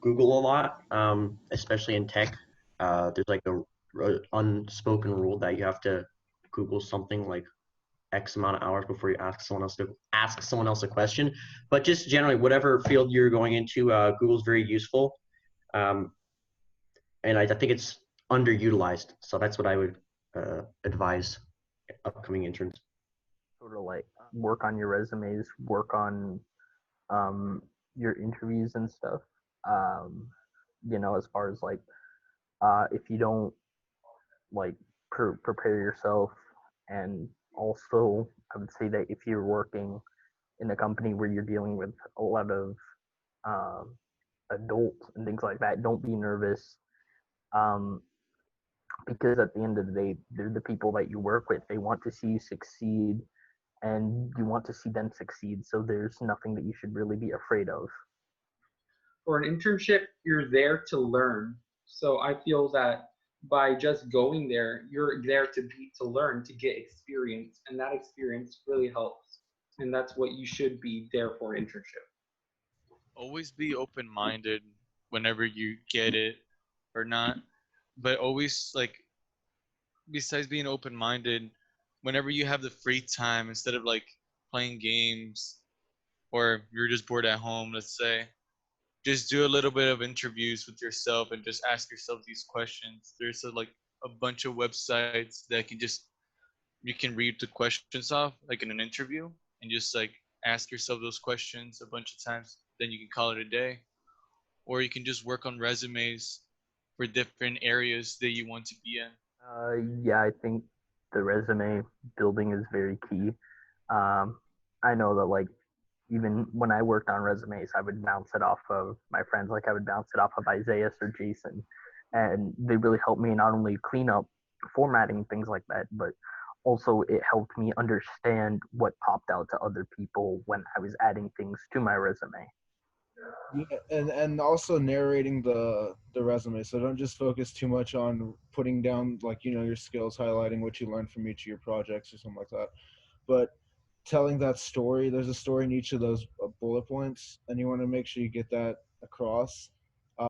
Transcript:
Google a lot, especially in tech. There's like a unspoken rule that you have to Google something like X amount of hours before you ask someone else a question. But just generally, whatever field you're going into, Google's very useful, um, and I think it's underutilized. So that's what I would advise upcoming interns. Sort of like work on your resumes, work on um, your interviews and stuff. Um, as far as like if you don't like prepare yourself, and also I would say that if you're working in a company where you're dealing with a lot of um, adults and things like that, don't be nervous. Um, because at the end of the day, they're the people that you work with. They want to see you succeed, and you want to see them succeed. So there's nothing that you should really be afraid of. For an internship, you're there to learn. So I feel that by just going there, you're there to learn, to get experience, and that experience really helps. And that's what you should be there for internship. Always be open-minded whenever you get it or not, but always like besides being open-minded, whenever you have the free time, instead of like playing games or you're just bored at home, let's say, just do a little bit of interviews with yourself and just ask yourself these questions. There's like a bunch of websites that you can read the questions off like in an interview and just like ask yourself those questions a bunch of times. Then you can call it a day, or you can just work on resumes for different areas that you want to be in. Yeah, I think the resume building is very key. Um, I know that like even when I worked on resumes, I would bounce it off of my friends. Like I would bounce it off of Isaiah or Jason, and they really helped me not only clean up formatting things like that, but also it helped me understand what popped out to other people when I was adding things to my resume. Yeah, and also narrating the resume. So don't just focus too much on putting down like your skills, highlighting what you learned from each of your projects or something like that. But telling that story, there's a story in each of those bullet points, and you want to make sure you get that across.